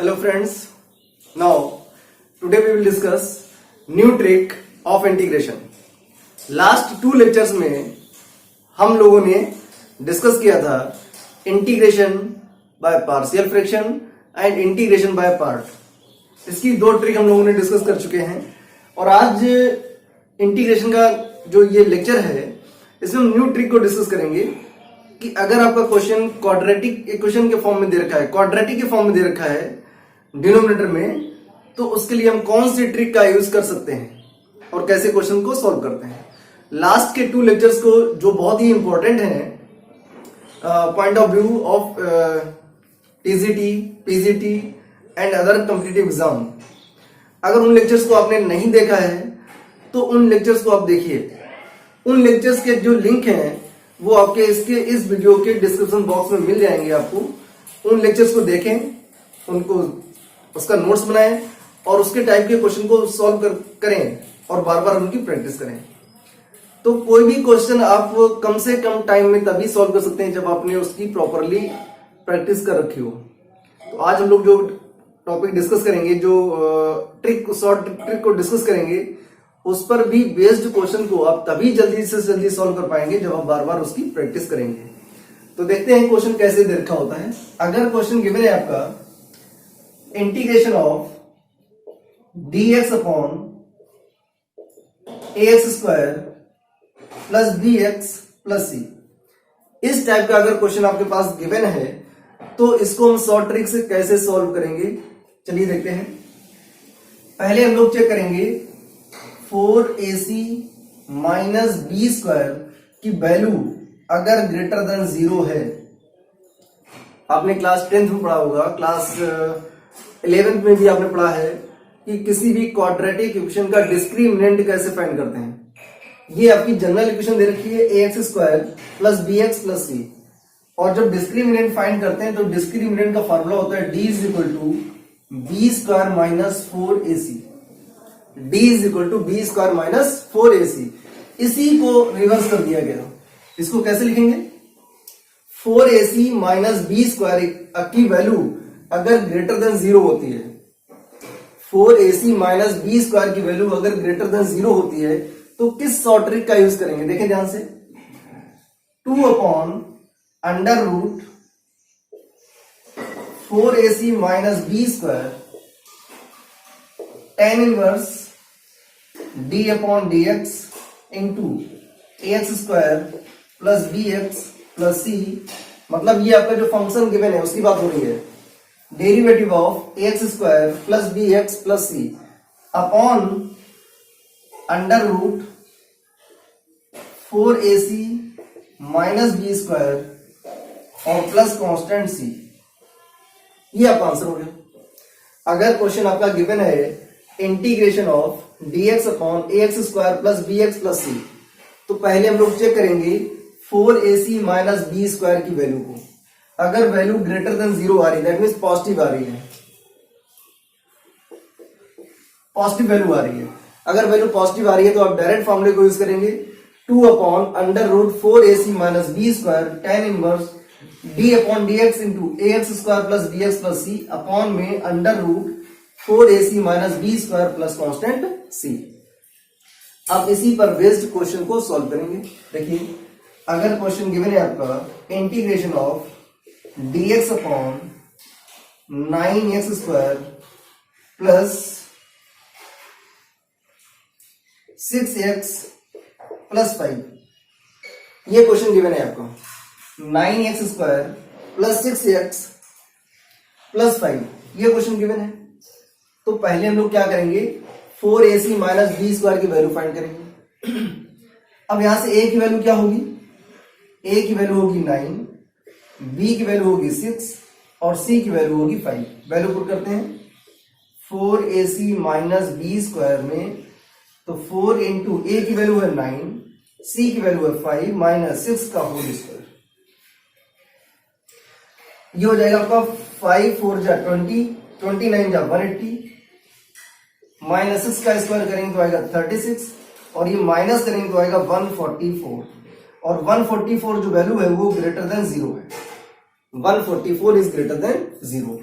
Hello friends, now today we will discuss new trick of integration. Last 2 lectures में हम लोगों ने discuss किया था integration by partial fraction and integration by part. इसकी 2 trick हम लोगों ने डिस्कस कर चुके हैं और आज इंटीग्रेशन का जो ये लेक्चर है इसमें हम न्यू ट्रिक को डिस्कस करेंगे कि अगर आपका क्वेश्चन क्वाड्रेटिक इक्वेशन के फॉर्म में दे रखा है, क्वाड्रेटिक के फॉर्म में दे रखा है डिनोमिनेटर में, तो उसके लिए हम कौन सी ट्रिक का यूज कर सकते हैं और कैसे क्वेश्चन को सॉल्व करते हैं। लास्ट के 2 लेक्चर्स को जो बहुत ही इंपॉर्टेंट है point of view of TGT, PGT and other competitive exam, अगर उन लेक्चर्स को आपने नहीं देखा है तो उन लेक्चर्स को आप देखिए। उन लेक्चर्स के जो लिंक हैं वो आपके इस वीडियो के डिस्क्रिप्शन बॉक्स में मिल जाएंगे। आपको उन लेक्चर्स को देखें, उनको उसका नोट्स बनाएं और उसके टाइप के क्वेश्चन को सॉल्व करें और बार बार उनकी प्रैक्टिस करें। तो कोई भी क्वेश्चन आप कम से कम टाइम में तभी सॉल्व कर सकते हैं जब आपने उसकी प्रॉपरली प्रैक्टिस कर रखी हो। तो आज हम लोग जो टॉपिक डिस्कस करेंगे, जो शॉर्ट ट्रिक को डिस्कस करेंगे, उस पर भी बेस्ड क्वेश्चन को आप तभी जल्दी से जल्दी सॉल्व कर पाएंगे जब आप बार बार उसकी प्रैक्टिस करेंगे। तो देखते हैं क्वेश्चन कैसे दे रखा होता है। अगर क्वेश्चन गिवन है आपका integration of dx upon ax square plus bx plus c, इस टाइप का अगर क्वेश्चन आपके पास गिवन है तो इसको हम शॉर्ट ट्रिक से कैसे सॉल्व करेंगे, चलिए देखते हैं। पहले हम लोग चेक करेंगे 4ac माइनस बी स्क्वायर की वैल्यू अगर ग्रेटर देन 0 है। आपने क्लास 10th में पढ़ा होगा, क्लास 11th में भी आपने पढ़ा है कि किसी भी क्वाड्रेटिक इक्वेशन का डिस्क्रिमिनेंट कैसे फाइंड करते हैं। ये आपकी जनरल इक्वेशन दे रखी है ax square plus bx plus c, और जब डिस्क्रिमिनेंट फाइंड करते हैं तो डिस्क्रिमिनेंट का फॉर्मूला होता है d is equal to B square minus 4ac। d is equal to B square minus 4ac। इसी को रिवर्स कर दिया गया। इसको कैसे लिखेंगे? 4ac माइनस बी स्क्वायर की वैल्यू अगर ग्रेटर देन 0 होती है, 4ac माइनस बी स्क्वायर की वैल्यू अगर ग्रेटर देन 0 होती है तो किस शॉर्ट ट्रिक का यूज करेंगे? देखें ध्यान से। 2 upon under root 4ac minus B square tan inverse d upon dx into ax square plus bx plus c, मतलब ये आपका जो फंक्शन गिवन है उसकी बात हो रही है। Derivative of ax square plus bx plus c upon under root 4ac minus B square और प्लस कांस्टेंट c, ये आपका आंसर हो गया। अगर क्वेश्चन आपका गिवन है integration of dx upon ax square plus bx plus c, तो पहले हम लोग चेक करेंगे 4ac माइनस बी स्क्वायर की वैल्यू को। अगर वैल्यू ग्रेटर देन 0 आ रही है, दैट मीन्स पॉजिटिव आ रही है, पॉजिटिव वैल्यू आ रही है। अगर वैल्यू पॉजिटिव आ रही है तो आप डायरेक्ट फॉर्मूले को यूज करेंगे 2 upon under root 4ac minus B square tan inverse d upon dx into ax square plus bx plus c upon में under root 4ac minus B square plus constant c। अब इसी पर based question को solve करेंगे। देखिए, अगर question given है आपका integration of dx upon 9x square plus 6x plus 5, ये क्वेश्चन गिवन है आपको। 9x square plus 6x plus 5, ये क्वेश्चन गिवन है। तो पहले हम लोग क्या करेंगे, 4ac माइनस बी स्क्वायर की वैल्यू फाइंड करेंगे। अब यहां से a की वैल्यू क्या होगी? a की वैल्यू होगी 9, b की वैल्यू होगी 6 और c की वैल्यू होगी 5। वैल्यू पुट करते हैं 4ac माइनस बी स्क्वायर में, तो 4 इंटू a की वैल्यू है 9, c की वैल्यू है 5 माइनस 6 का होल स्क्वायर। ये हो जाएगा आपका 5 4 जा 20, 29 जा 180, माइनस 6 का स्क्वायर करेंगे तो आएगा 36 और ये माइनस करेंगे तो आएगा 144, और 144 जो वैल्यू है वो ग्रेटर देन 0 है। 144 इज ग्रेटर देन 0।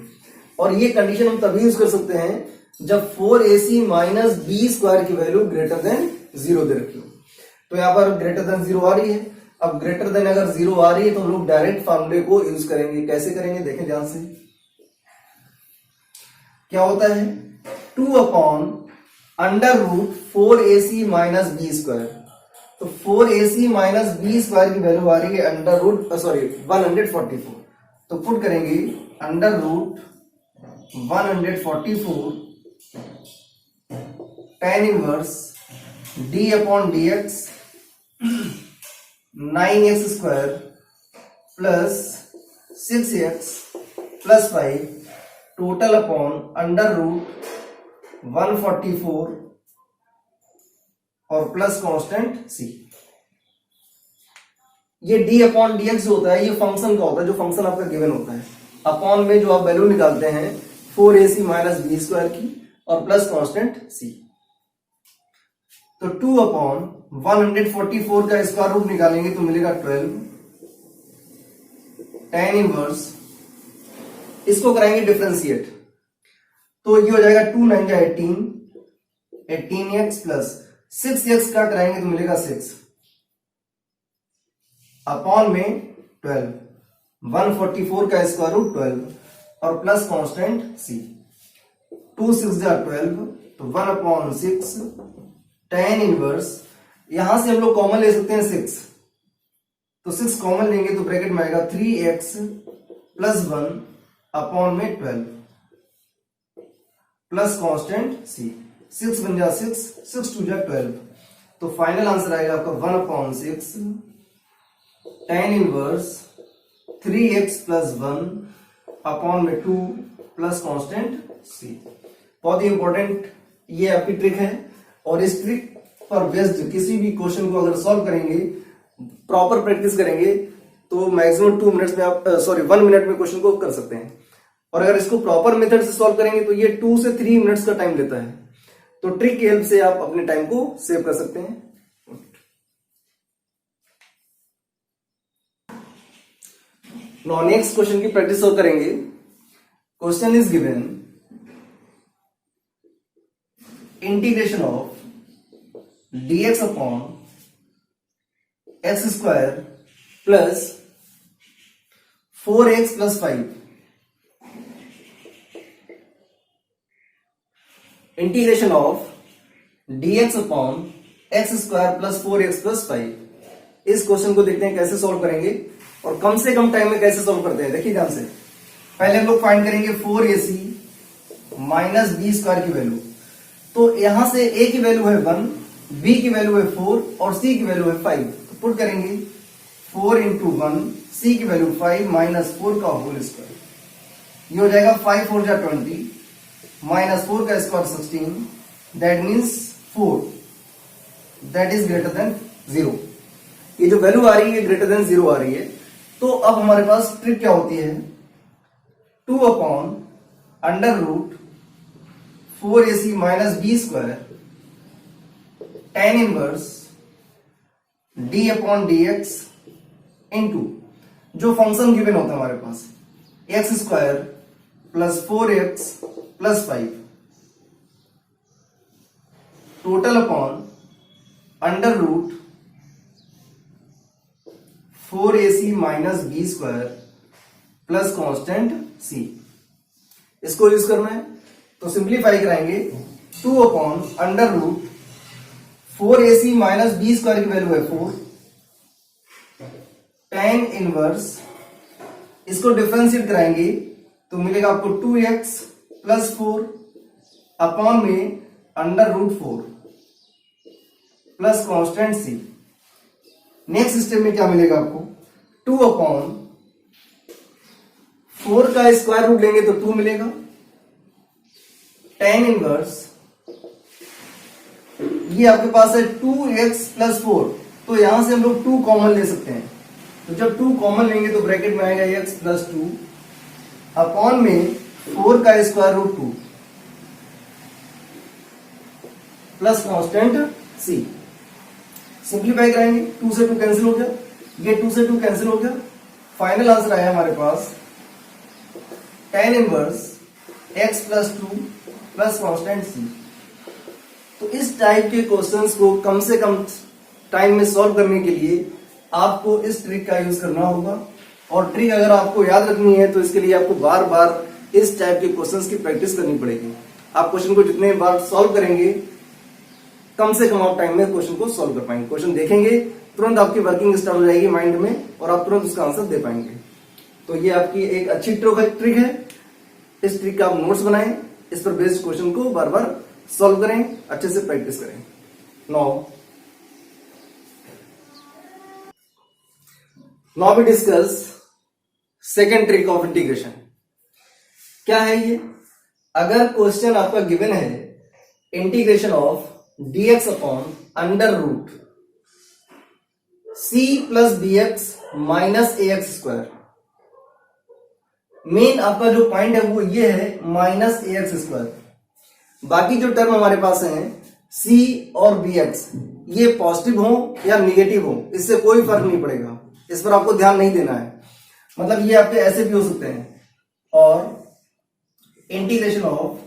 और ये कंडीशन हम तभी यूज कर सकते हैं जब 4ac माइनस बी स्क्वायर की वैल्यू ग्रेटर देन 0 दे रखी हो। तो यहां पर ग्रेटर देन 0 आ रही है। अब ग्रेटर देन अगर 0 आ रही है तो हम लोग डायरेक्ट फॉर्मूले को यूज करेंगे। कैसे करेंगे देखें ध्यान से। क्या होता है 2 upon under root 4ac minus B square. तो 4ac माइनस बी स्क्वायर की वैल्यू आ रही है अंडर रूट 144। तो पुट करेंगे under root 144 tan inverse d upon D X 9x square plus 6x plus 5 total upon under root 144 और plus constant c। ये d upon D X होता है, ये फंक्शन का होता है, जो फंक्शन आपका गिवन होता है। अपॉन में जो आप वैल्यू निकालते हैं 4ac माइनस बी स्क्वायर की और प्लस कांस्टेंट c। तो 2 अपॉन 144 का स्क्वायर रूट निकालेंगे तो मिलेगा 12 tan इनवर्स। इसको कराएंगे डिफरेंशिएट तो ये हो जाएगा 2 9 जा 18x प्लस 6x का कराएंगे तो मिलेगा 6 अपॉन में 12 144 का स्क्वायर रूट 12 और प्लस कांस्टेंट c। 2 6 जा 12 तो 1 अपॉन 6 tan इनवर्स। यहां से हम लोग कॉमन ले सकते हैं 6, तो 6 कॉमन लेंगे तो ब्रैकेट में आएगा 3x प्लस 1 अपॉन में 12 प्लस कांस्टेंट c। 6 बन जा 6, 6 2 जा 12। तो फाइनल आंसर आएगा आपका 1 upon 6 tan inverse 3x plus 1 upon में 2 प्लस कांस्टेंट c। बहुत ही इंपॉर्टेंट ये आपकी ट्रिक है और इस ट्रिक पर बेस्ड किसी भी क्वेश्चन को अगर सॉल्व करेंगे, प्रॉपर प्रैक्टिस करेंगे तो मैक्सिमम 2 मिनट्स में आप 1 मिनट में क्वेश्चन को कर सकते हैं। और अगर इसको प्रॉपर मेथड से सॉल्व करेंगे तो ये 2 से 3 मिनट्स का टाइम लेता है। तो ट्रिक की हेल्प से आप अपने टाइम को सेव कर सकते हैं। नाउ नेक्स्ट क्वेश्चन की प्रैक्टिस सॉल्व करेंगे। Question is given integration of dx upon x square plus 4x plus 5। Integration of dx upon x square plus 4x plus 5। इस क्वेश्चन को देखते हैं कैसे सॉल्व करेंगे और कम से कम टाइम में कैसे सॉल्व करते हैं। देखिए ध्यान से। पहले हम लोग फाइंड करेंगे 4ac माइनस बी स्क्वायर की वैल्यू। तो यहां से a की वैल्यू है 1, b की वैल्यू है 4 और c की वैल्यू है 5। तो पुट करेंगे 4 इंटू 1, c की वैल्यू 5 माइनस 4 का होल स्क्वायर। ये हो जाएगा 5 4 जा 20 माइनस 4 का square 16। That means 4 that is greater than 0। ये जो वैल्यू आ रही है ग्रेटर देन 0 आ रही है। तो अब हमारे पास ट्रिक क्या होती है 2 upon under root 4ac minus B square tan inverse d upon D X into जो फंक्शन गिवन होता है हमारे पास X square plus 4x plus 5 total upon under root 4ac minus B square plus constant c। इसको use करना है तो simplify कराएंगे 2 upon under root 4ac minus B square की वैल्यू है 4 tan इनवर्स। इसको डिफरेंशिएट कराएंगे तो मिलेगा आपको 2x प्लस 4 अपॉन में under root 4 plus constant c। Next step में क्या मिलेगा आपको 2 अपॉन 4 का स्क्वायर रूट लेंगे तो 2 मिलेगा। tan इनवर्स ये आपके पास है 2x प्लस 4। तो यहां से हम लोग 2 कॉमन ले सकते हैं। तो जब 2 कॉमन लेंगे तो ब्रैकेट में आएगा x प्लस 2 अपॉन में 4 का square root 2 plus constant c। Simplify कराएंगे 2 से 2 कैंसिल हो गया, ये 2 से 2 कैंसिल हो गया। फाइनल आंसर आया हमारे पास tan inverse x plus 2 plus constant c। तो इस टाइप के क्वेश्चंस को कम से कम टाइम में सॉल्व करने के लिए आपको इस ट्रिक का यूज करना होगा। और ट्रिक अगर आपको याद रखनी है तो इसके लिए आपको बार बार इस टाइप के क्वेश्चंस की प्रैक्टिस करनी पड़ेगी। आप क्वेश्चन को जितने बार सॉल्व करेंगे कम से कम आप टाइम में क्वेश्चन को सॉल्व कर पाएंगे। क्वेश्चन देखेंगे तुरंत आपकी वर्किंग स्टार्ट हो जाएगी माइंड में और आप तुरंत उसका आंसर दे पाएंगे। तो ये आपकी एक अच्छी ट्रिक है। इस ट्रिक का आप नोट्स बनाएं, इस पर बेस्ड क्वेश्चन को बार बार सॉल्व करें, अच्छे से प्रैक्टिस करें। Now we discuss second trick of integration. क्या है ये? अगर क्वेश्चन आपका गिवन है integration of dx upon under root c plus dx minus ax square. Main आपका जो पॉइंट है वो ये है माइनस ax स्क्वायर। बाकी जो टर्म हमारे पास हैं c और bx ये पॉजिटिव हो या निगेटिव हो इससे कोई फर्क नहीं पड़ेगा, इस पर आपको ध्यान नहीं देना है। मतलब ये आपके ऐसे भी हो सकते हैं। और integration of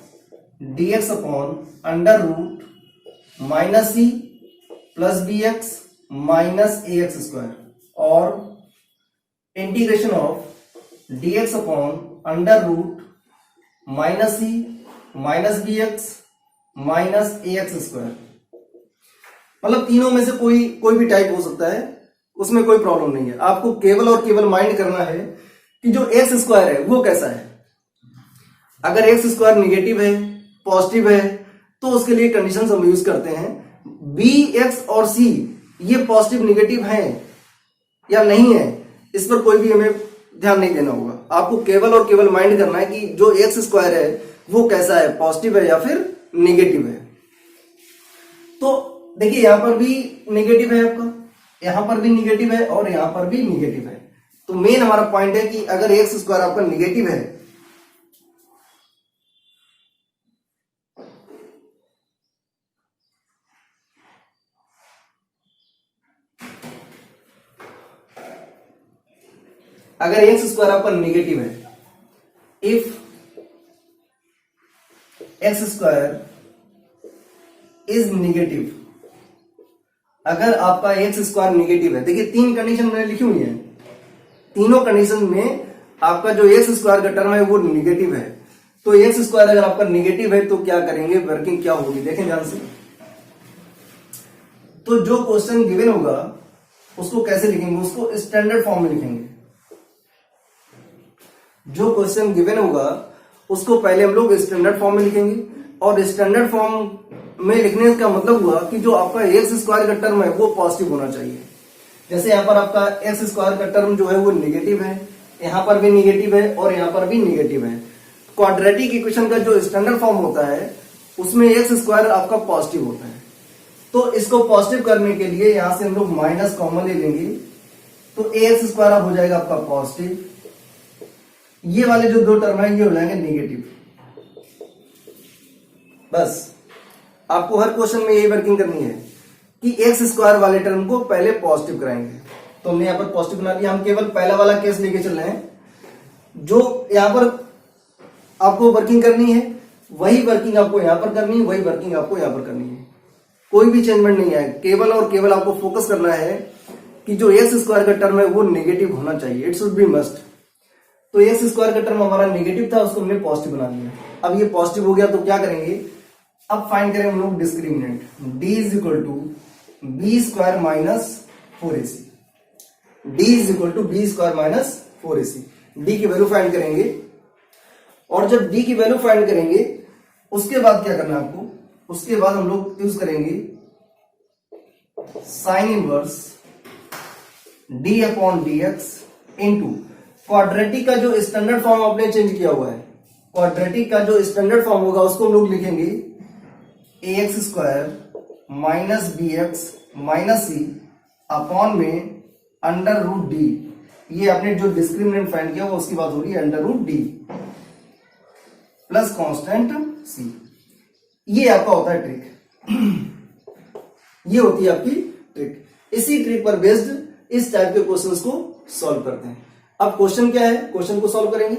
dx upon under root minus C plus B X minus A X square और integration of dx upon under root minus C minus B X minus A X square. मतलब तीनों में से कोई भी टाइप हो सकता है, उसमें कोई प्रॉब्लम नहीं है। आपको केवल और केवल माइंड करना है कि जो एक्स स्क्वायर है वो कैसा है। अगर एक्स स्क्वायर निगेटिव है, पॉजिटिव है, तो उसके लिए कंडीशन हम यूज करते हैं बी एक्स और सी ये पॉजिटिव निगेटिव हैं या नहीं है, इस पर कोई भी हमें ध्यान नहीं देना होगा। आपको केवल और केवल माइंड करना है कि जो एक्स स्क्वायर है वो कैसा है, पॉजिटिव है या फिर निगेटिव है। तो देखिए यहां पर भी निगेटिव है आपका, यहां पर भी निगेटिव है और यहां पर भी निगेटिव है। तो मेन हमारा पॉइंट है कि अगर एक्स स्क्वायर आपका निगेटिव है अगर एक्स स्क्वायर आपका निगेटिव है, if x square is negative, अगर आपका एक्स स्क्वायर निगेटिव है, देखिए तीन कंडीशन मैंने लिखी हुई है, तीनों कंडीशन में आपका जो एक्स स्क्वायर का टर्म है वो निगेटिव है। तो एक्स स्क्वायर अगर आपका निगेटिव है तो क्या करेंगे, वर्किंग क्या होगी देखें ध्यान से। तो जो क्वेश्चन गिवन होगा उसको कैसे लिखेंगे, उसको स्टैंडर्ड फॉर्म में लिखेंगे। जो क्वेश्चन गिवन होगा उसको पहले हम लोग स्टैंडर्ड फॉर्म में लिखेंगे। और स्टैंडर्ड फॉर्म में लिखने का मतलब हुआ कि जो आपका एक्स स्क्वायर का टर्म है वो पॉजिटिव होना चाहिए। जैसे यहां पर आपका एक्स स्क्वायर का टर्म जो है वो निगेटिव है, यहां पर भी निगेटिव है और यहां पर भी निगेटिव है। क्वाड्रेटिक इक्वेशन का जो स्टैंडर्ड फॉर्म होता है उसमें एक्स स्क्वायर आपका पॉजिटिव होता है। तो इसको पॉजिटिव करने के लिए यहां से हम लोग माइनस कॉमन ले लेंगे, तो एक्स स्क्वायर अब हो जाएगा आपका पॉजिटिव, ये वाले जो दो टर्म है ये हो जाएंगे निगेटिव। बस आपको हर क्वेश्चन में यही वर्किंग करनी है कि एक्स स्क्वायर वाले टर्म को पहले पॉजिटिव कराएंगे। तो हमने यहां पर पॉजिटिव बना लिया, हम केवल पहला वाला केस लेके चल रहे हैं। जो यहां पर आपको वर्किंग करनी है वही वर्किंग आपको यहां पर करनी है, वही वर्किंग आपको यहां पर करनी है, कोई भी चेंजमेंट नहीं है। केवल और केवल आपको फोकस करना है कि जो एक्स स्क्वायर का टर्म है वो नेगेटिव होना चाहिए, इट शुड बी मस्ट। तो एक्स स्क्वायर का टर्म हमारा नेगेटिव था, उसको हमने पॉजिटिव बना लिया। अब ये पॉजिटिव हो गया तो क्या करेंगे, अब फाइंड करें हम लोग discriminant. d is equal to B square minus 4ac। d is equal to B square minus 4ac। d की वैल्यू फाइंड करेंगे और जब d की वैल्यू फाइंड करेंगे उसके बाद क्या करना है आपको, उसके बाद हम लोग यूज करेंगे sign inverse d upon dx into quadratic का जो स्टैंडर्ड फॉर्म आपने चेंज किया हुआ है, क्वाड्रेटिक का जो स्टैंडर्ड फॉर्म होगा उसको हम लोग लिखेंगे ax square minus B X minus C upon में अंडर रूट डी। ये आपने जो डिस्क्रिमिनेंट फाइंड किया वो उसकी बात हो रही है, under root D plus constant C. ये आपका होता है ट्रिक, ये होती है आपकी ट्रिक। इसी ट्रिक पर बेस्ड इस टाइप के क्वेश्चंस को सॉल्व करते हैं। अब क्वेश्चन क्या है, क्वेश्चन को सॉल्व करेंगे।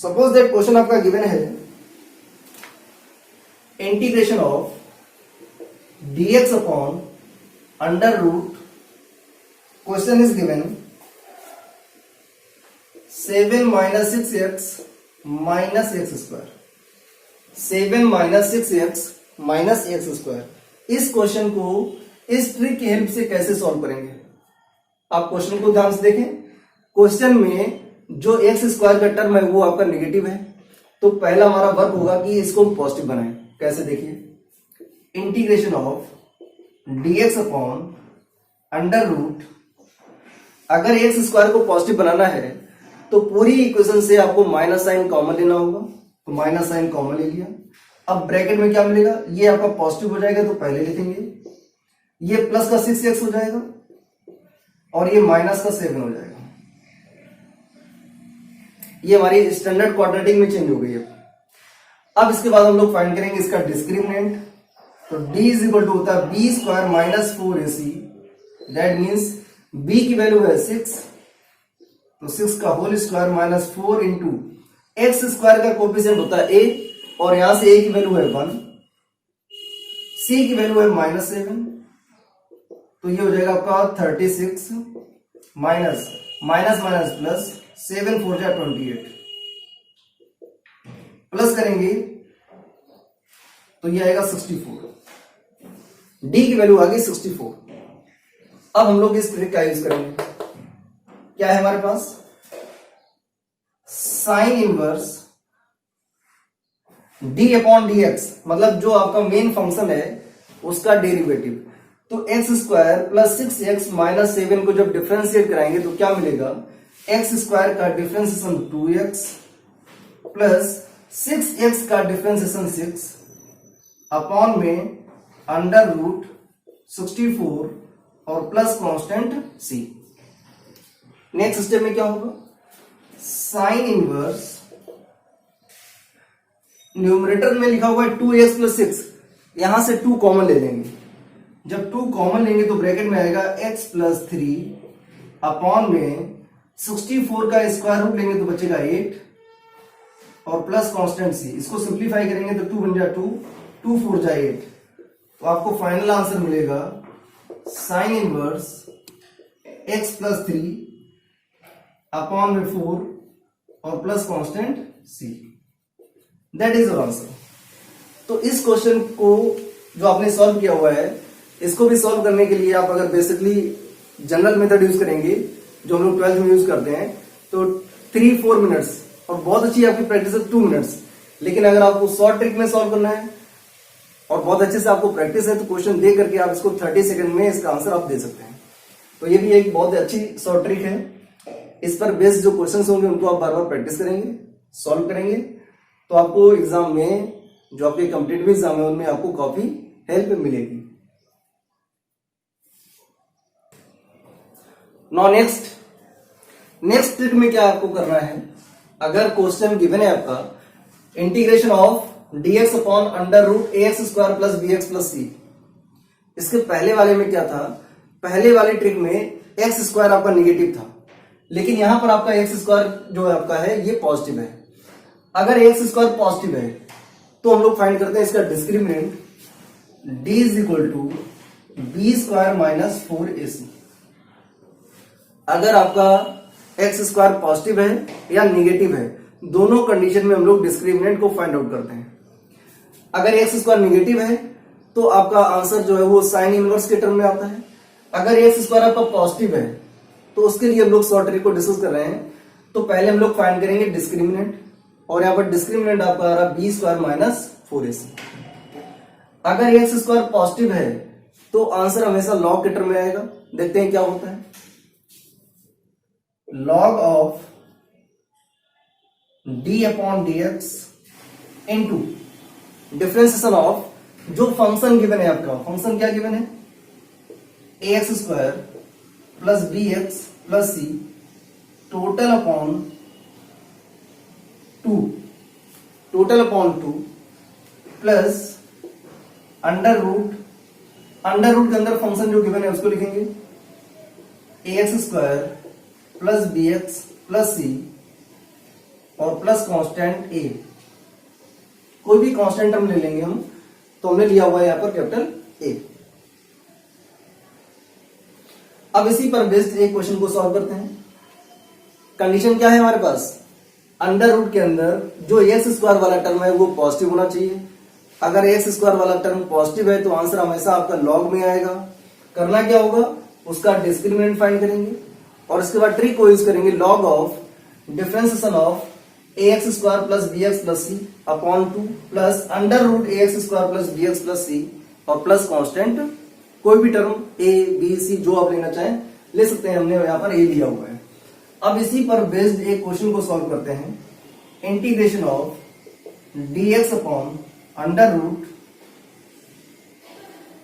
सपोज दैट क्वेश्चन आपका गिवन है integration of dx upon under root, question is given 7 minus 6x minus X square, 7 minus 6x minus X square. इस क्वेश्चन को इस ट्रिक की हेल्प से कैसे सॉल्व करेंगे? आप क्वेश्चन को ध्यान से देखें। क्वेश्चन में जो एक्स स्क्वायर का टर्म है वो आपका नेगेटिव है, तो पहला हमारा वर्क होगा कि इसको हम पॉजिटिव बनाएं। कैसे? देखिए, integration of dx upon under root, अगर एक्स स्क्वायर को पॉजिटिव बनाना है तो पूरी इक्वेशन से आपको माइनस साइन कॉमन लेना होगा, तो माइनस साइन कॉमन ले लिया। अब ब्रैकेट में क्या मिलेगा? ये आपका पॉजिटिव हो जाएगा तो पहले लिखेंगे, ये प्लस का 6x हो जाएगा और ये माइनस का 7 हो जाएगा। ये हमारी स्टैंडर्ड क्वाड्रेटिक में चेंज हो गई है। अब इसके बाद हम लोग फाइंड करेंगे इसका डिस्क्रिमिनेंट, तो d इज इक्वल टू होता है b square minus 4ac, that means b की वैल्यू है 6, तो 6 का whole square minus 4 into X square का कोएफिशिएंट होता है a, और यहां से a की वैल्यू है 1, c की वैल्यू है माइनस 7, तो ये हो जाएगा आपका 36 माइनस माइनस माइनस प्लस 7 4 जा 28, प्लस करेंगे तो ये आएगा 64, d की वैल्यू आ गई 64। अब हम लोग इस ट्रिक का यूज करेंगे। क्या है हमारे पास? Sine inverse d upon dx, मतलब जो आपका मेन फंक्शन है उसका डेरिवेटिव, तो x square plus 6x minus 7 को जब डिफरेंशिएट कराएंगे तो क्या मिलेगा? एक्स स्क्वायर का डिफरेंशिएशन 2x प्लस 6x का डिफरेंशिएशन 6 अपॉन में अंडर रूट 64 और plus constant c। Next step में क्या होगा? साइन इनवर्स, न्यूमरेटर में लिखा हुआ है 2x प्लस 6, यहां से 2 कॉमन ले लेंगे। जब 2 कॉमन लेंगे तो ब्रैकेट में आएगा x प्लस 3 अपॉन में 64 का स्क्वायर रूट लेंगे तो बचेगा 8 और प्लस कांस्टेंट c। इसको सिंप्लीफाई करेंगे तो 2 बन जा 2, 2 4 जा 8, तो आपको फाइनल आंसर मिलेगा sine inverse x plus 3 upon में 4 और plus constant c, that is our answer. तो इस क्वेश्चन को जो आपने सॉल्व किया हुआ है, इसको भी सॉल्व करने के लिए आप अगर बेसिकली जनरल मेथड यूज करेंगे जो हम लोग 12th में यूज करते हैं, तो 3-4 मिनट्स, और बहुत अच्छी आपकी प्रैक्टिस है 2 मिनट्स। लेकिन अगर आपको शॉर्ट ट्रिक में सॉल्व करना है और बहुत अच्छे से आपको प्रैक्टिस है तो क्वेश्चन दे करके आप इसको 30 सेकंड में इसका आंसर आप दे सकते हैं। तो ये भी एक बहुत अच्छी शॉर्ट ट्रिक है। इस पर बेस्ड जो क्वेश्चंस होंगे उनको आप बार बार प्रैक्टिस करेंगे, सॉल्व करेंगे, तो आपको एग्जाम में जो आपके कॉम्पिटिटिव एग्जाम है उनमें आपको काफी हेल्प मिलेगी। नाउ नेक्स्ट ट्रिक में क्या आपको करना है? अगर क्वेश्चन गिवन है आपका integration of dx upon under root ax square plus bx plus c, इसके पहले वाले में क्या था? पहले वाले ट्रिक में x स्क्वायर आपका निगेटिव था, लेकिन यहां पर आपका x स्क्वायर जो है आपका है ये पॉजिटिव है। अगर x स्क्वायर पॉजिटिव है तो हम लोग फाइंड करते हैं इसका discriminant, d is equal to b square minus 4ac। अगर आपका एक्स स्क्वायर पॉजिटिव है या निगेटिव है, दोनों कंडीशन में हम लोग डिस्क्रिमिनेंट को फाइंड आउट करते हैं। अगर एक्स स्क्वायर निगेटिव है तो आपका आंसर जो है वो साइन इनवर्स के टर्म में आता है। अगर एक्स स्क्वायर आपका पॉजिटिव है तो उसके लिए हम लोग शॉर्ट ट्रिक को डिस्कस कर रहे हैं, तो पहले हम लोग फाइंड करेंगे डिस्क्रिमिनेंट, और यहाँ पर डिस्क्रिमिनेंट आपका आ रहा है बी स्क्वायर माइनस 4ac। अगर एक्स स्क्वायर पॉजिटिव है तो आंसर हमेशा लॉग के टर्म में आएगा। देखते हैं क्या होता है। log of d upon dx into differentiation of जो फंक्शन गिवन है आपका, फंक्शन क्या गिवन है? ax square plus bx plus c total upon 2 plus under root के अंदर फंक्शन जो गिवन है उसको लिखेंगे ax square plus bx plus c और प्लस कांस्टेंट ए। कोई भी कांस्टेंट हम ले लेंगे हम, तो हमने लिया हुआ है यहां पर कैपिटल ए। अब इसी पर बेस्ड एक क्वेश्चन को सॉल्व करते हैं। कंडीशन क्या है हमारे पास, अंडर रूट के अंदर जो एक्स स्क्वायर वाला टर्म है वो पॉजिटिव होना चाहिए। अगर एक्स स्क्वायर वाला टर्म पॉजिटिव है तो आंसर हमेशा आपका लॉग में आएगा। करना क्या होगा, उसका डिस्क्रिमिनेंट फाइंड करेंगे और इसके बाद ट्रिक को यूज करेंगे, log of differentiation of A X square plus B X plus C upon 2 plus under root A X square plus B X plus C और प्लस कांस्टेंट कोई भी टर्म ए बी सी जो आप लेना चाहें ले सकते हैं। हमने यहाँ पर ए लिया हुआ है। अब इसी पर बेस्ड एक क्वेश्चन को सॉल्व करते हैं। Integration of dx upon under root,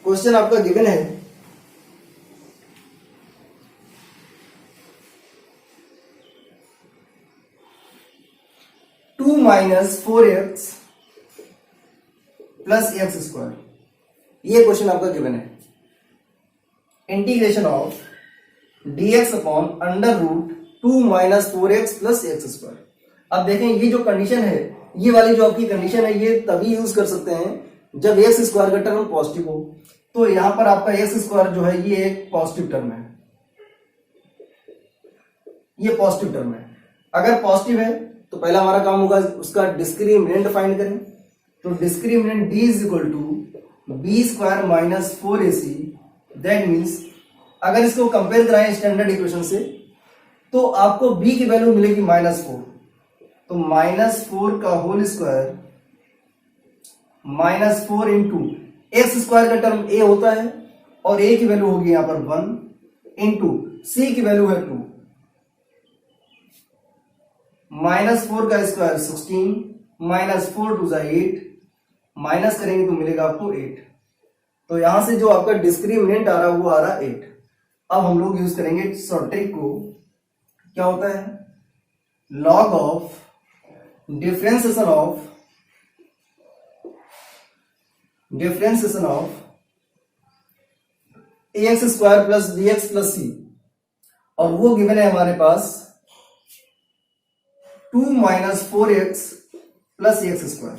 question आपका गिवन है 2 minus 4x plus X square, ये क्वेश्चन आपका गिवन है। Integration of dx upon under root 2 minus 4x plus X square. अब देखें ये जो कंडीशन है, ये वाली जो आपकी कंडीशन है, ये तभी यूज कर सकते हैं जब एक्स स्क्वायर का टर्म पॉजिटिव हो। तो यहां पर आपका एक्स स्क्वायर जो है ये एक पॉजिटिव टर्म है, ये पॉजिटिव टर्म है। अगर पॉजिटिव है तो पहला हमारा काम होगा उसका डिस्क्रिमिनेंट फाइंड करें। तो discriminant d is equal to B square minus 4ac। That means अगर इसको कंपेयर कराएं स्टैंडर्ड इक्वेशन से तो आपको b की वैल्यू मिलेगी -4। तो -4 का whole square -4 into X square का टर्म a होता है और a की वैल्यू होगी यहां पर 1 इंटू c की वैल्यू है 2। -4 का स्क्वायर 16 -4 टू 8, माइनस करेंगे तो मिलेगा आपको 8। तो यहां से जो आपका डिस्क्रिमिनेंट आ रहा है वो आ रहा 8। अब हम लोग यूज करेंगे शॉर्ट ट्रिक को। क्या होता है, log of differentiation of A X square plus B X plus C, और वो गिवन है हमारे पास 2 minus 4x plus X square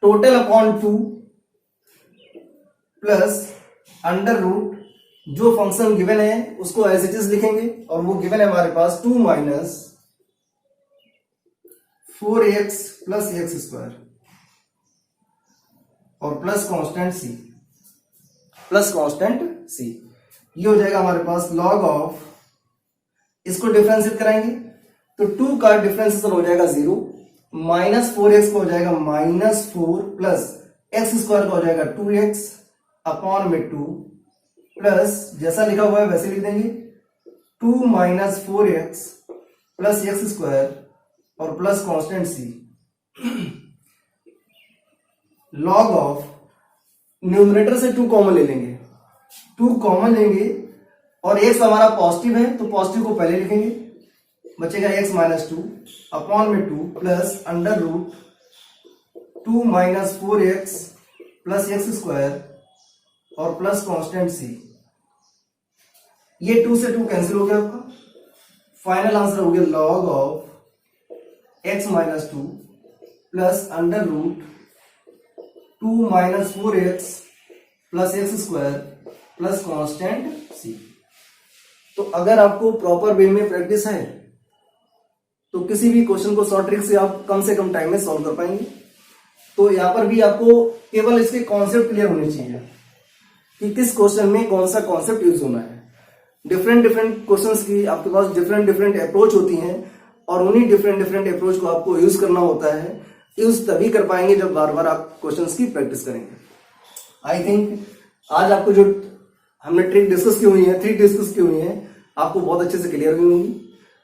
total upon 2 plus under root, जो फंक्शन गिवन है उसको एज इट इज लिखेंगे और वो गिवन है हमारे पास 2 minus 4x plus X square और प्लस कांस्टेंट c। ये हो जाएगा हमारे पास लॉग ऑफ, इसको डिफरेंशिएट कराएंगे तो 2 का डिफरेंशिएशन हो जाएगा 0, -4x का हो जाएगा -4 प्लस एक्स स्क्वायर का हो जाएगा 2x अपॉन में 2 प्लस जैसा लिखा हुआ है वैसे लिख देंगे 2 minus 4x plus X square और plus constant c। Log of, numerator से 2 कॉमन ले लेंगे, 2 कॉमन लेंगे और x हमारा पॉजिटिव है तो पॉजिटिव को पहले लिखेंगे, बचेगा x माइनस 2 अपॉन में 2 plus under root 2 minus 4x plus X square और प्लस कांस्टेंट c। ये 2 से 2 कैंसिल हो गया आपका। फाइनल आंसर हो गया log of x minus 2 plus under root 2 minus 4x plus X square plus constant c। तो अगर आपको प्रॉपर वे में प्रैक्टिस है तो किसी भी क्वेश्चन को शॉर्ट ट्रिक से आप कम से कम टाइम में सॉल्व कर पाएंगे। तो यहां पर भी आपको केवल इसके कॉन्सेप्ट क्लियर होने चाहिए कि किस क्वेश्चन में कौन सा कॉन्सेप्ट यूज होना है। डिफरेंट क्वेश्चंस की आपके पास डिफरेंट अप्रोच होती हैं और उन्हीं डिफरेंट अप्रोच को आपको यूज करना होता है। यूज तभी कर पाएंगे जब बार बार आप क्वेश्चंस की प्रैक्टिस करेंगे। आई थिंक आज आपको जो हमने ट्रिक डिस्कस की हुई है, 3 डिस्कस की हुई है, आपको बहुत अच्छे से क्लियर हुई होंगी।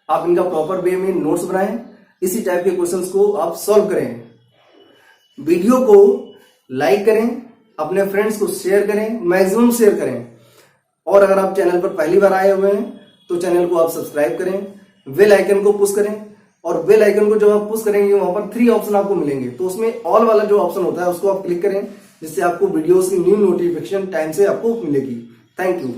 आप इनका प्रॉपर वे में नोट्स बनाएं, इसी टाइप के क्वेश्चंस को आप सॉल्व करें। वीडियो को लाइक करें, अपने फ्रेंड्स को शेयर करें, मैक्सिमम शेयर करें। और अगर आप चैनल पर पहली बार आए हुए हैं तो चैनल को आप सब्सक्राइब करें, बेल आइकन को पुश करें और बेल आइकन को जब आप पुश करेंगे वहां पर 3 ऑप्शन आपको मिलेंगे, तो उसमें ऑल वाला जो ऑप्शन होता है उसको आप क्लिक करें, जिससे आपको वीडियोस की न्यू नोटिफिकेशन टाइम से आपको मिलेगी। Thank you.